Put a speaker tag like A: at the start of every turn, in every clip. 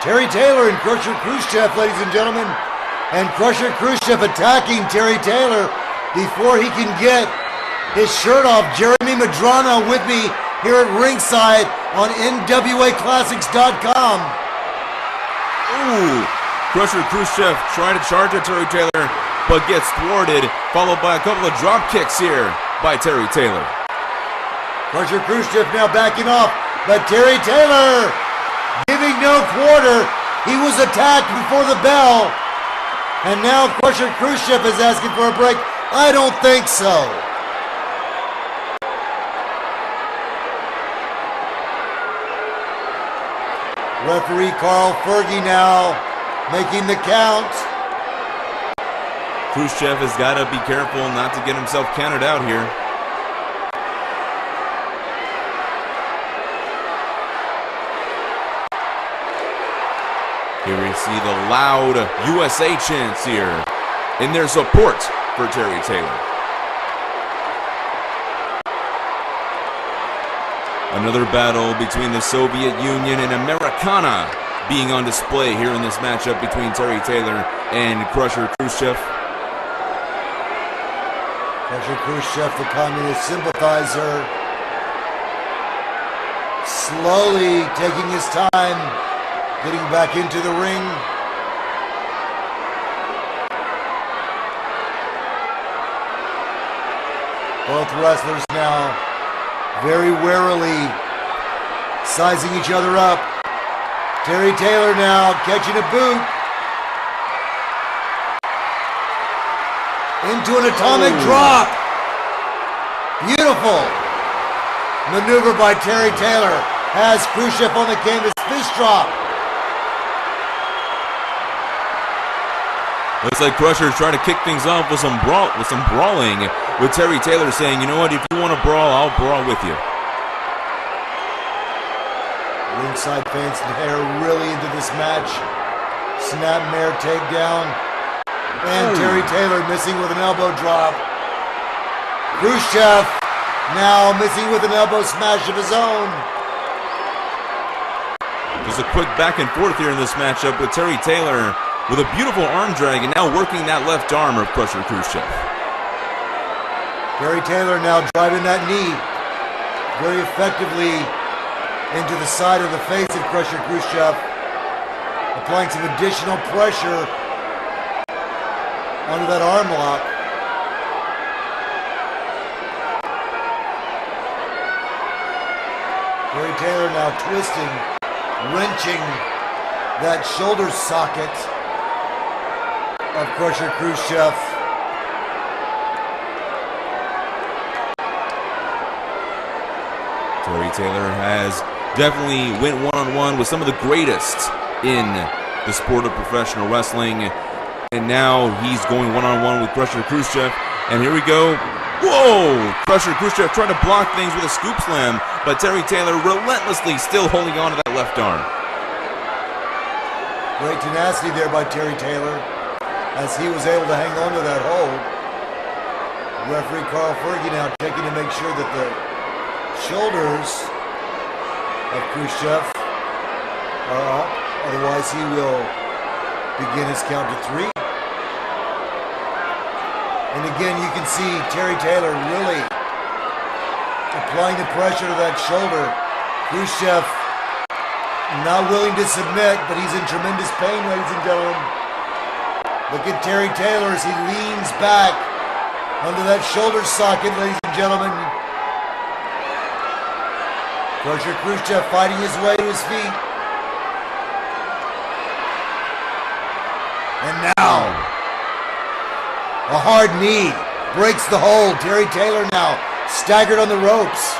A: Terry Taylor and Krusher Khruschev, ladies and gentlemen. And Krusher Khruschev attacking Terry Taylor before he can get his shirt off. Jeremy Madrano with me here at ringside on NWAClassics.com.
B: Ooh, Krusher Khruschev trying to charge at Terry Taylor, but gets thwarted, followed by a couple of drop kicks here by Terry Taylor.
A: Krusher Khruschev now backing off, but Terry Taylor giving no quarter. He was attacked before the bell, and now Krusher Khruschev is asking for a break. I don't think so. Referee Carl Fergie now making the count.
B: Khruschev has got to be careful not to get himself counted out here. Here we see the loud USA chants here in their support for Terry Taylor. Another battle between the Soviet Union and Americana being on display here in this matchup between Terry Taylor and Krusher Khruschev.
A: Krusher Khruschev, the communist sympathizer, slowly taking his time, getting back into the ring. Both wrestlers now very warily sizing each other up. Terry Taylor now catching a boot into an atomic drop. Beautiful maneuver by Terry Taylor. Has Khruschev on the canvas, fist drop.
B: Looks like Krusher's trying to kick things off with some brawling, with Terry Taylor saying, you know what, if you want to brawl, I'll brawl with you.
A: Ringside fans are really into this match. Snapmare takedown. And Terry Taylor missing with an elbow drop. Khruschev now missing with an elbow smash of his own.
B: Just a quick back and forth here in this matchup with Terry Taylor with a beautiful arm drag and now working that left arm of Krusher Khruschev.
A: Terry Taylor now driving that knee very effectively into the side of the face of Krusher Khruschev, applying some additional pressure onto that arm lock. Terry Taylor now twisting, wrenching that shoulder socket of Krusher Khruschev.
B: Terry Taylor has definitely went one-on-one with some of the greatest in the sport of professional wrestling. And now he's going one-on-one with Krusher Khruschev. And here we go. Whoa! Krusher Khruschev trying to block things with a scoop slam, but Terry Taylor relentlessly still holding on to that left arm.
A: Great tenacity there by Terry Taylor as he was able to hang on to that hold. Referee Carl Fergie now checking to make sure that the shoulders of Khruschev are up, otherwise he will begin his count to 3. And again, you can see Terry Taylor really applying the pressure to that shoulder. Khruschev not willing to submit, but he's in tremendous pain, ladies and gentlemen. Look at Terry Taylor as he leans back under that shoulder socket, ladies and gentlemen. Krusher Khruschev fighting his way to his feet. And now, a hard knee breaks the hold. Terry Taylor now staggered on the ropes.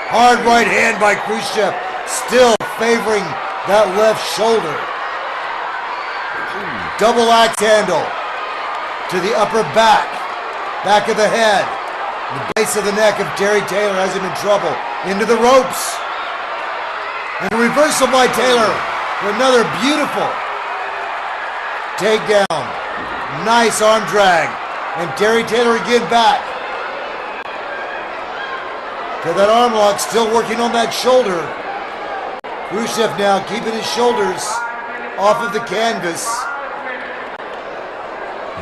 A: Hard right hand by Khruschev, still favoring that left shoulder. Double axe handle to the upper back of the head. The base of the neck of Terry Taylor has him in trouble. Into the ropes. And a reversal by Taylor for another beautiful takedown. Nice arm drag. And Terry Taylor again back. To that arm lock, still working on that shoulder. Khruschev now keeping his shoulders off of the canvas.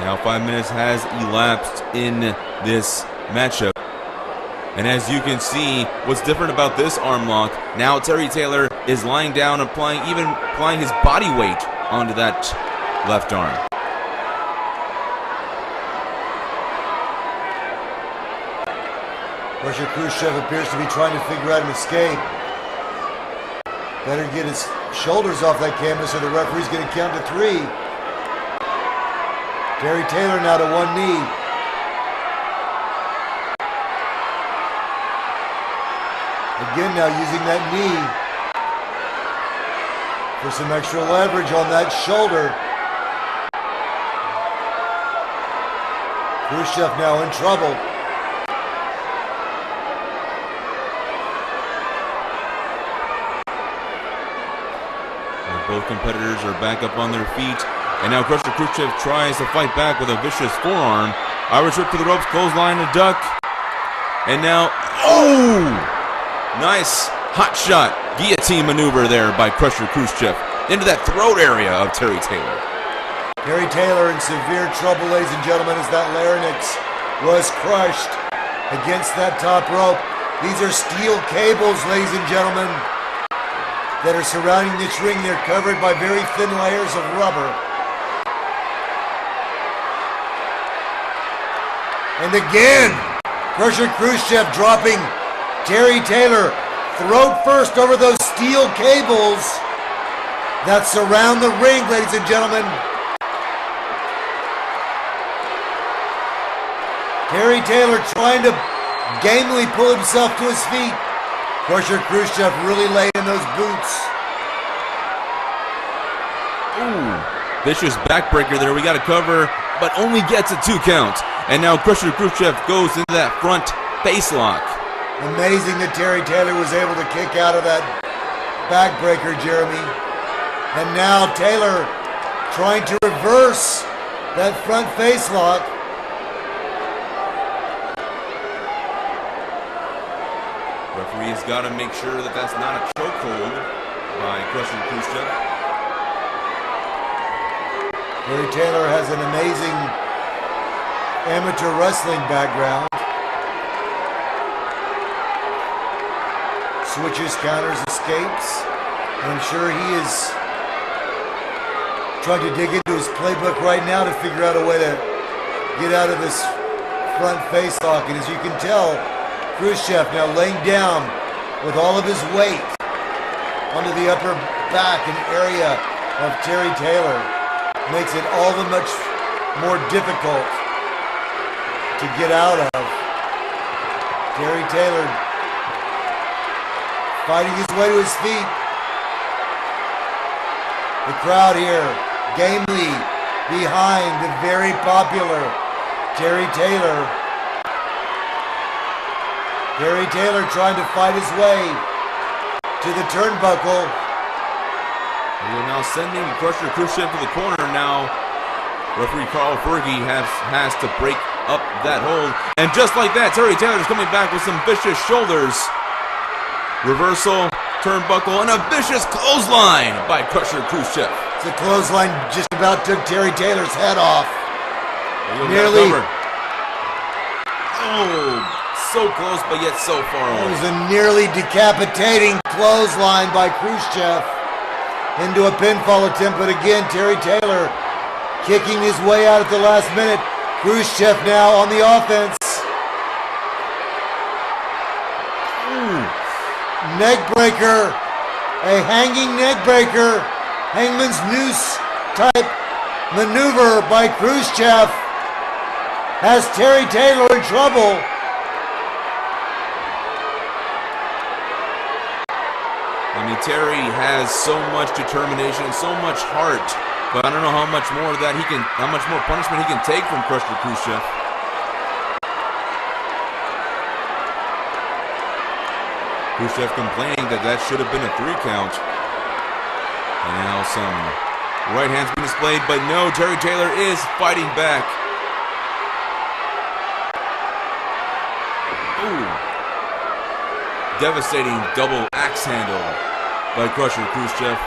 B: Now 5 minutes has elapsed in this matchup. And as you can see, what's different about this arm lock, now Terry Taylor is lying down, applying his body weight onto that left arm.
A: Krusher Khruschev appears to be trying to figure out an escape. Better get his shoulders off that canvas or the referee's going to count to 3. Terry Taylor now to one knee. Again now using that knee for some extra leverage on that shoulder. Khruschev now in trouble.
B: Both competitors are back up on their feet. And now Krusher Khruschev tries to fight back with a vicious forearm. Irish whip to the ropes, clothesline, a duck. And now, oh! Nice hot shot guillotine maneuver there by Krusher Khruschev into that throat area of Terry Taylor.
A: Terry Taylor in severe trouble, ladies and gentlemen, as that larynx was crushed against that top rope. These are steel cables, ladies and gentlemen, that are surrounding this ring. They're covered by very thin layers of rubber. And again, Krusher Khruschev dropping Terry Taylor throat first over those steel cables that surround the ring, ladies and gentlemen. Terry Taylor trying to gamely pull himself to his feet. Krusher Khruschev really laid in those boots.
B: Ooh, vicious backbreaker there. We got to cover, but only gets a 2 count. And now Krusher Khruschev goes into that front face lock.
A: Amazing that Terry Taylor was able to kick out of that backbreaker, Jeremy. And now Taylor trying to reverse that front face lock.
B: Referee has got to make sure that that's not a chokehold by Krusher Khruschev.
A: Terry Taylor has an amazing amateur wrestling background. Switches, counters, escapes. And I'm sure he is trying to dig into his playbook right now to figure out a way to get out of this front face lock. And as you can tell, Khruschev now laying down with all of his weight onto the upper back and area of Terry Taylor. Makes it all the much more difficult to get out of. Terry Taylor fighting his way to his feet. The crowd here gamely behind the very popular Terry Taylor. Terry Taylor trying to fight his way to the turnbuckle.
B: We're now sending Krusher Khruschev to the corner now. Referee Carl Fergie has to break up that hold. And just like that, Terry Taylor is coming back with some vicious shoulders. Reversal, turnbuckle, and a vicious clothesline by Krusher Khruschev.
A: The clothesline just about took Terry Taylor's head off.
B: Nearly. Oh, so close, but yet so far away.
A: It was a nearly decapitating clothesline by Khruschev into a pinfall attempt, but again, Terry Taylor kicking his way out at the last minute. Khruschev now on the offense. Neck breaker, a hanging neck breaker, hangman's noose type maneuver by Khruschev has Terry Taylor in trouble.
B: I mean, Terry has so much determination, so much heart, but I don't know how much more of that how much more punishment he can take from Krusher Khruschev. Khruschev complaining that should have been a 3 count. And now some right hands being displayed, but no, Terry Taylor is fighting back. Ooh. Devastating double axe handle by Krusher Khruschev.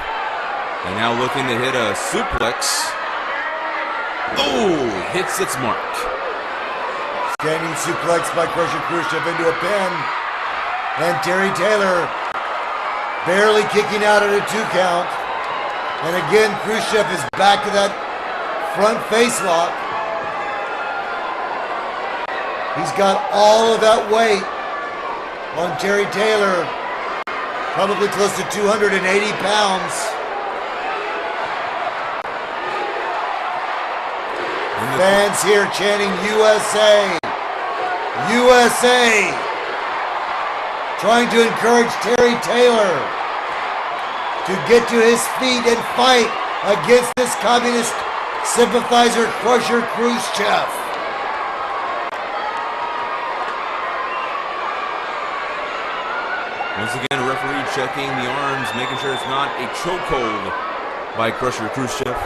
B: And now looking to hit a suplex. Oh, hits its mark.
A: Standing suplex by Krusher Khruschev into a pin. And Terry Taylor barely kicking out at a 2 count. And again, Khruschev is back to that front face lock. He's got all of that weight on Terry Taylor. Probably close to 280 pounds. Fans here chanting USA, USA, trying to encourage Terry Taylor to get to his feet and fight against this communist sympathizer, Krusher Khruschev.
B: Once again, referee checking the arms, making sure it's not a chokehold by Krusher Khruschev.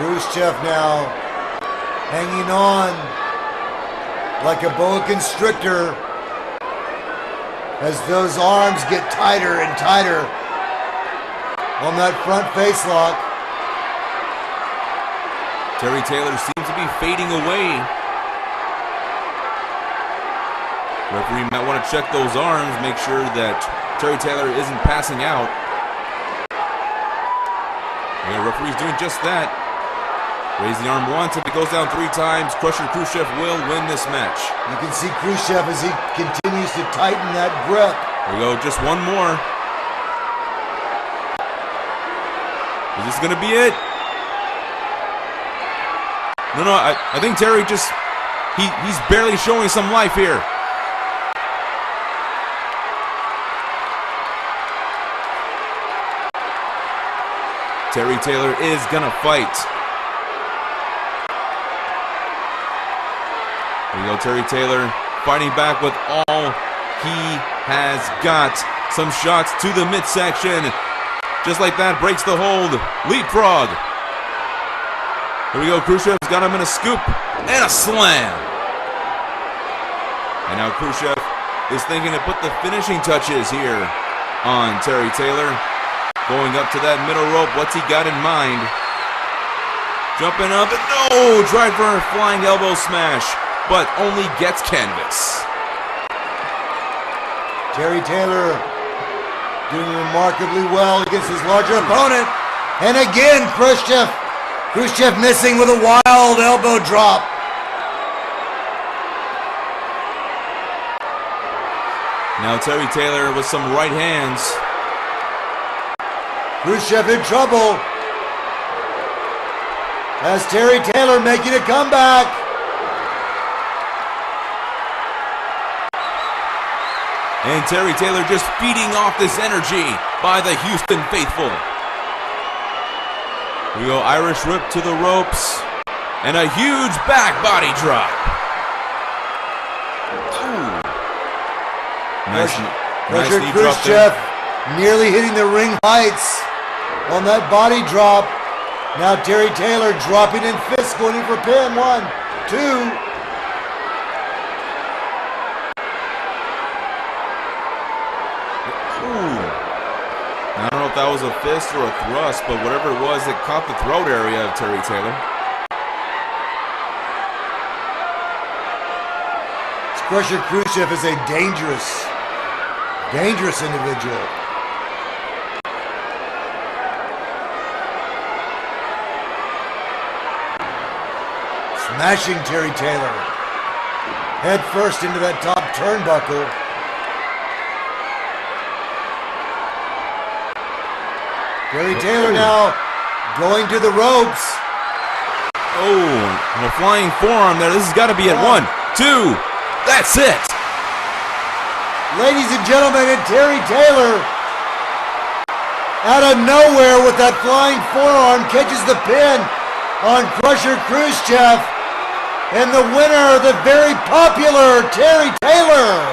A: Khruschev now hanging on like a boa constrictor as those arms get tighter and tighter on that front face lock.
B: Terry Taylor seems to be fading away. Referee might want to check those arms, make sure that Terry Taylor isn't passing out. Yeah, referee's doing just that. Raise the arm once. If it goes down 3 times, Krusher Khruschev will win this match.
A: You can see Khruschev as he continues to tighten that grip.
B: There we go, just one more. Is this going to be it? No, I think Terry just, he's barely showing some life here. Terry Taylor is going to fight. There we go, Terry Taylor fighting back with all he has got. Some shots to the midsection. Just like that, breaks the hold. Leapfrog. Here we go, Khrushchev's got him in a scoop and a slam. And now Khruschev is thinking to put the finishing touches here on Terry Taylor. Going up to that middle rope, what's he got in mind? Jumping up, and no! Tried for a flying elbow smash, but only gets canvas.
A: Terry Taylor doing remarkably well against his larger opponent. And again, Khruschev missing with a wild elbow drop.
B: Now Terry Taylor with some right hands.
A: Khruschev in trouble as Terry Taylor making a comeback.
B: And Terry Taylor just feeding off this energy by the Houston faithful. We go Irish whip to the ropes and a huge back body drop. Ooh. Nice knee drop there.
A: Nearly hitting the ring heights on that body drop. Now Terry Taylor dropping in fists, going in for pin. 1, 2.
B: I don't know if that was a fist or a thrust, but whatever it was, it caught the throat area of Terry Taylor.
A: Krusher Khruschev is a dangerous individual. Smashing Terry Taylor head first into that top turnbuckle. Terry Taylor now going to the ropes.
B: Oh, and a flying forearm there. This has got to be at 1, 2. That's it.
A: Ladies and gentlemen, and Terry Taylor out of nowhere with that flying forearm catches the pin on Krusher Khruschev. And the winner, the very popular Terry Taylor.